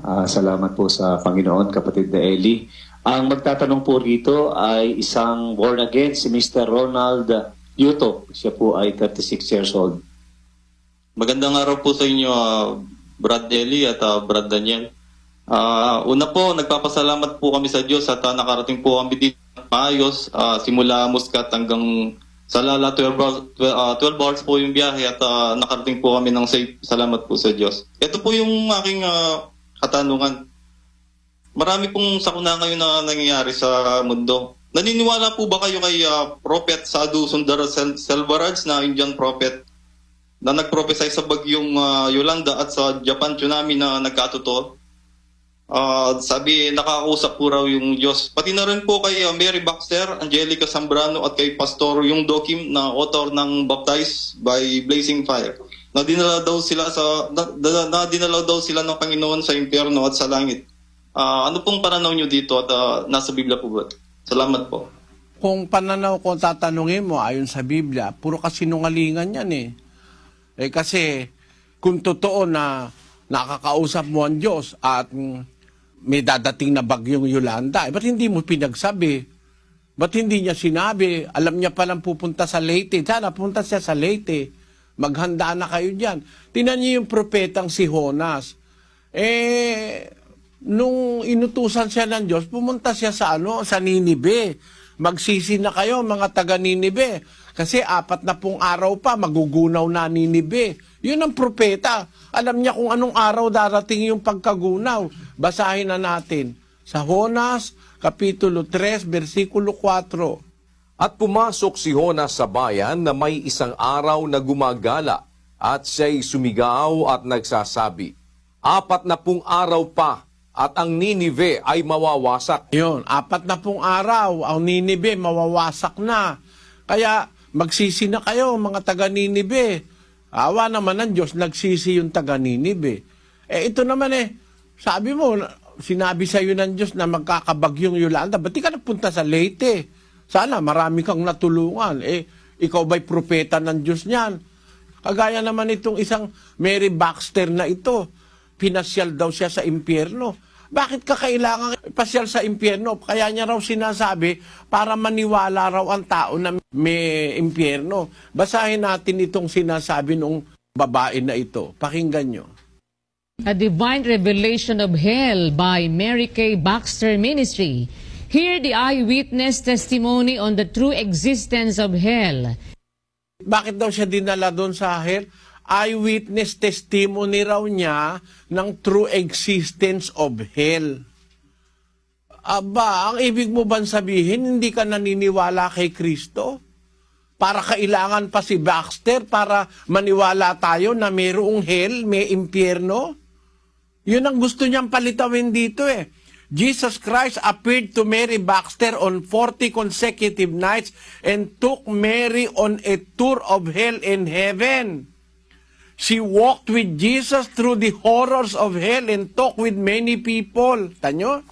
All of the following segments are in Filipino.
Salamat po sa Panginoon, kapatid na Eli. Ang magtatanong po rito ay isang born again, si Mr. Ronald Yuto. Siya po ay 36 years old. Magandang araw po sa inyo, Brad Eli at Brad Daniel. Una po, nagpapasalamat po kami sa Diyos at nakarating po kami dito maayos. Simula Muscat hanggang Salala, 12 hours po yung biyahe at nakarating po kami ng safe. Salamat po sa Diyos. Ito po yung aking katanungan. Marami pong sakuna ngayon na nangyayari sa mundo. Naniniwala po ba kayo kay Prophet Sadhu Sundara Selvaraj na Indian prophet na nagprophesy sa bagyong Yolanda at sa Japan tsunami na nagkatotoo? Sabi, nakakausap po raw yung Diyos. Pati na rin po kay Mary Baxter, Angelica Zambrano at kay Pastor Yung Dokim na author ng Baptized by Blazing Fire. Nadinala daw sila ng Panginoon sa impyerno at sa langit. Ano pong pananaw nyo dito at nasa Biblia po ba? Salamat po. Kung pananaw ko tatanungin mo ayon sa Biblia, puro kasinungalingan yan eh. Kasi kung totoo na nakakausap mo ang Diyos at may dadating na bagyong Yolanda, ba't hindi mo pinagsabi? Ba't hindi niya sinabi? Alam niya palang pupunta sa Leyte. Sana pupunta siya sa Leyte. Maghanda na kayo dyan. Tinan niyo yung propetang si Jonas. Nung inutusan siya ng Diyos, pumunta siya sa Ninibe. Magsisi na kayo, mga taga Ninibe. Kasi 40 araw pa, magugunaw na Ninibe. Yun ang propeta. Alam niya kung anong araw darating yung pagkagunaw. Basahin na natin. Sa Jonas, Kapitulo 3, versikulo 4. At pumasok si Jonas sa bayan na may isang araw na gumagala at siya'y sumigaw at nagsasabi, 40 araw pa at ang Ninive ay mawawasak. Yun, 40 araw, ang Ninive mawawasak na. Kaya magsisi na kayo mga taga Ninive. Awa naman ng Diyos, nagsisi yung taga Ninive. Ito naman sabi mo, sinabi sa iyo ng Diyos na magkakabagyong Yolanda, ba't di ka nagpunta sa Leyte? Sana marami kang natulungan. Ikaw ba'y propeta ng Diyos niyan? Kagaya naman itong isang Mary Baxter na ito, pinasyal daw siya sa impyerno. Bakit ka kailangan pasyal sa impyerno? Kaya niya raw sinasabi para maniwala raw ang tao na may impyerno. Basahin natin itong sinasabi ng babae na ito. Pakinggan nyo. A Divine Revelation of Hell by Mary K. Baxter Ministry. Hear the eyewitness testimony on the true existence of hell. Bakit daw siya dinala doon sa hell? Eyewitness testimony raw niya ng true existence of hell. Aba, ang ibig mo ba sabihin, hindi ka naniniwala kay Kristo? Para kailangan pa si Baxter para maniwala tayo na mayroong hell, may impyerno? Yun ang gusto niyang palitawin dito Jesus Christ appeared to Mary Baxter on 40 consecutive nights and took Mary on a tour of hell in heaven. She walked with Jesus through the horrors of hell and talked with many people. Tanyo?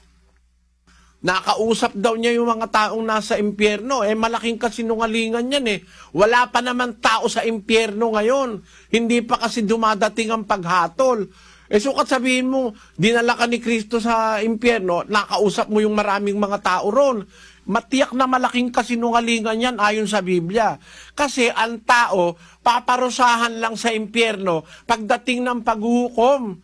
Nakausap daw niya yung mga taong nasa impyerno. Malaking kasinungalingan yan Wala pa naman tao sa impyerno ngayon. Hindi pa kasi dumadating ang paghatol. Sukat sabihin mo, dinala ka ni Kristo sa impyerno, nakausap mo yung maraming mga tao ron. Matiyak na malaking kasinungalingan yan ayon sa Biblia. Kasi ang tao, paparusahan lang sa impyerno pagdating ng paghuhukom.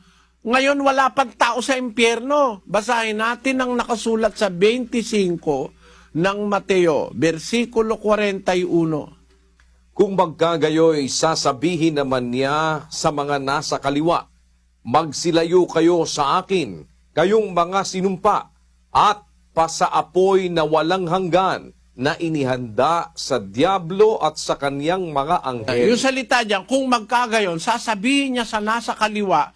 Ngayon wala pang tao sa impyerno. Basahin natin ang nakasulat sa 25 ng Mateo, versikulo 41. Kung magkagayoy, sasabihin naman niya sa mga nasa kaliwa, magsilayo kayo sa akin, kayong mga sinumpa, at pasaapoy na walang hanggan na inihanda sa diablo at sa kaniyang mga anghel. Yung salita diyan, kung magkagayon, sasabihin niya sa nasa kaliwa,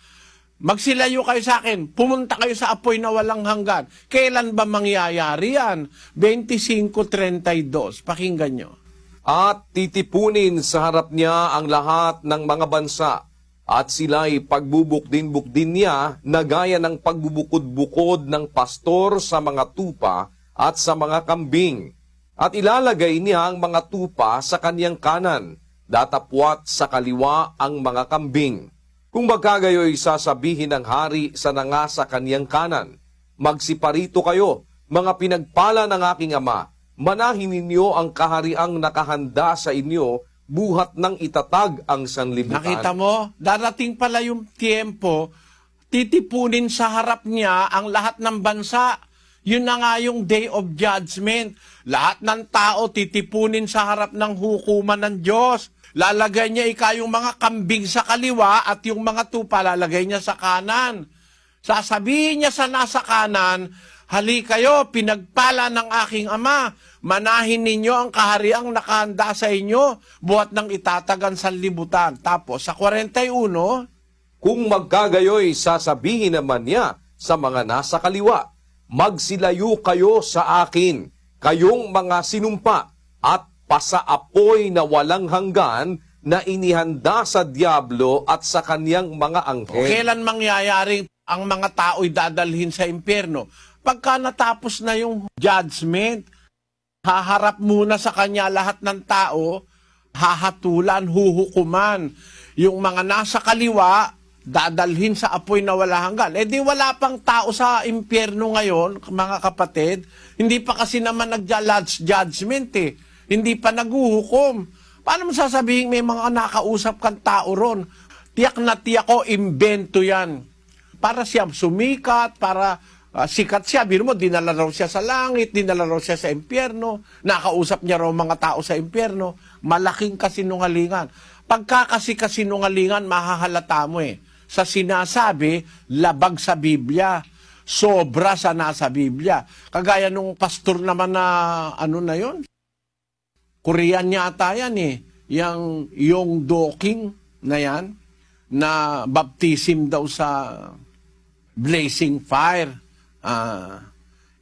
magsilayo kayo sa akin, pumunta kayo sa apoy na walang hanggan. Kailan ba mangyayari yan? 25:32. Pakinggan nyo. At titipunin sa harap niya ang lahat ng mga bansa, at sila'y pagbubukdin-bukdin niya na gaya ng pagbubukod-bukod ng pastor sa mga tupa at sa mga kambing. At ilalagay niya ang mga tupa sa kaniyang kanan, datapwat sa kaliwa ang mga kambing. Kung magkagayo'y sasabihin ng hari sa nanga sa kaniyang kanan, magsiparito kayo, mga pinagpala ng aking ama, manahin ninyo ang kahariang nakahanda sa inyo, buhat ng itatag ang sanlibutan. Nakita mo, darating pala yung tiempo, titipunin sa harap niya ang lahat ng bansa. Yun na nga yung day of judgment. Lahat ng tao titipunin sa harap ng hukuman ng Diyos. Lalagay niya yung mga kambing sa kaliwa at yung mga tupa lalagay niya sa kanan. Sasabihin niya sa nasa kanan, hali kayo, pinagpala ng aking ama, manahin ninyo ang kahariang nakahanda sa inyo, buhat ng itatagan sa libutan. Tapos sa 41, Kung magkagayo'y sasabihin naman niya sa mga nasa kaliwa, magsilayo kayo sa akin, kayong mga sinumpa, at pasaapoy na walang hanggan na inihanda sa diablo at sa kaniyang mga anghel. kailan mangyayaring ang mga tao'y dadalhin sa impyerno? Pagka natapos na yung judgment, haharap muna sa kanya lahat ng tao, hahatulan, huhukuman. Yung mga nasa kaliwa, dadalhin sa apoy na wala hanggan. Eh di wala pang tao sa impyerno ngayon, mga kapatid. Hindi pa kasi naman nag-judgment eh. Hindi pa naghuhukom. Paano mo sasabihin may mga nakausap kang tao ron? Tiyak na tiyak ko, imbento yan. Para siya sumikat, para sikat siya. Biro mo, dinala raw siya sa langit, dinala raw siya sa impyerno, nakausap niya raw mga tao sa impyerno. Malaking kasinungalingan. Pagka kasi kasinungalingan, mahahalata mo eh. Sa sinasabi, labag sa Biblia. Sobra sa nasa Biblia. Kagaya nung pastor naman na, ano na yon, Korean yata yan eh. Yung Doking na yan, na baptism daw sa blazing fire.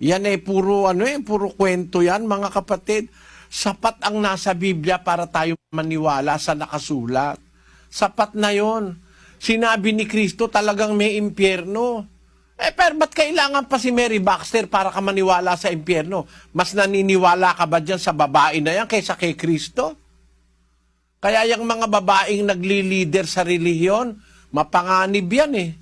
Yan eh, puro kwento yan, mga kapatid. Sapat ang nasa Biblia para tayo maniwala sa nakasulat. Sapat na yon. Sinabi ni Kristo talagang may impyerno. Pero ba't kailangan pa si Mary Baxter para ka maniwala sa impyerno? Mas naniniwala ka ba dyan sa babae na yan kaysa kay Kristo? Kaya yung mga babaeng nagli-leader sa relihiyon, mapanganib yan eh.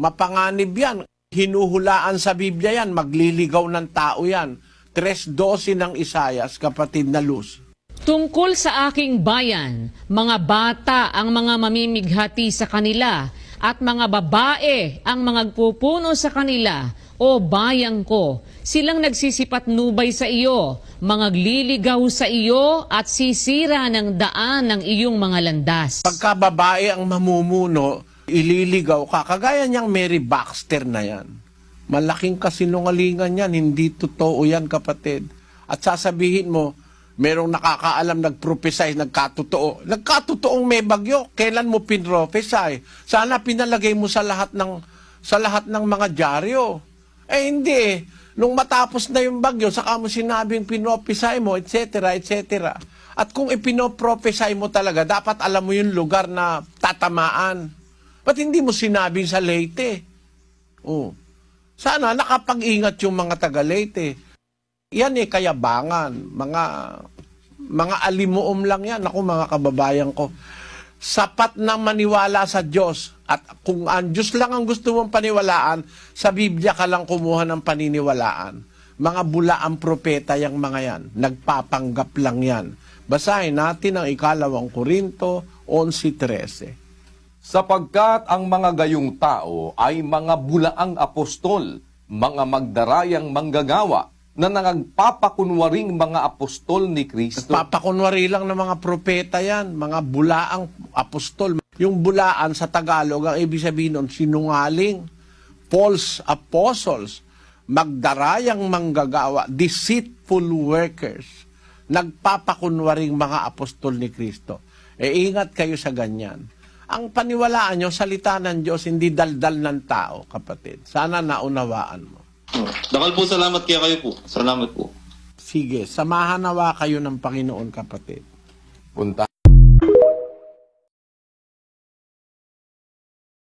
Mapanganib yan. Hinuhulaan sa Biblia yan, magliligaw ng tao yan. 3:12 ng Isayas, kapatid na Luz. Tungkol sa aking bayan, mga bata ang mga mamimighati sa kanila, at mga babae ang mga pupuno sa kanila, o bayang ko. Silang nagsisipat nubay sa iyo, mangagliligaw sa iyo at sisira ng daan ng iyong mga landas. Pagka babae ang mamumuno, ililigaw ka. Kagaya niyang Mary Baxter na yan. Malaking kasinungalingan yan, hindi totoo yan, kapatid. At sasabihin mo, merong nakakaalam, nagpropesay, nagkatotoo. Nagkatotoong may bagyo, kailan mo pinropesay? Sana pinalagay mo sa lahat ng mga dyaryo. Hindi eh. Nung matapos na yung bagyo, saka mo sinabing pinopesay mo, etc., etc. At kung ipinopropesay mo talaga, dapat alam mo yung lugar na tatamaan. Ba't hindi mo sinabing sa Leyte? Sana nakapag-ingat yung mga taga Leyte. Yan eh, kayabangan. Mga alimuom lang yan. Ako, mga kababayan ko. Sapat na maniwala sa Diyos. At kung ang Diyos lang ang gusto mong paniwalaan, sa Biblia ka lang kumuha ng paniniwalaan. Mga bulaang propeta yung mga yan. Nagpapanggap lang yan. Basahin natin ang 2 Korinto 11:13. Sapagkat ang mga gayong tao ay mga bulaang apostol, mga magdarayang manggagawa, na nagpapakunwaring mga apostol ni Kristo. Papakunwari lang ng mga propeta yan, mga bulaang apostol. Yung bulaan sa Tagalog, ang ibig sabihin nun, sinungaling, false apostles, magdarayang manggagawa, deceitful workers, nagpapakunwaring mga apostol ni Kristo. Ingat kayo sa ganyan. Ang paniwalaan nyo, salita ng Diyos, hindi daldal ng tao, kapatid. Sana naunawaan mo. Dakal po, salamat kaya kayo po. Salamat po. Sige, samahan nawa kayo ng Panginoon, kapatid. Punta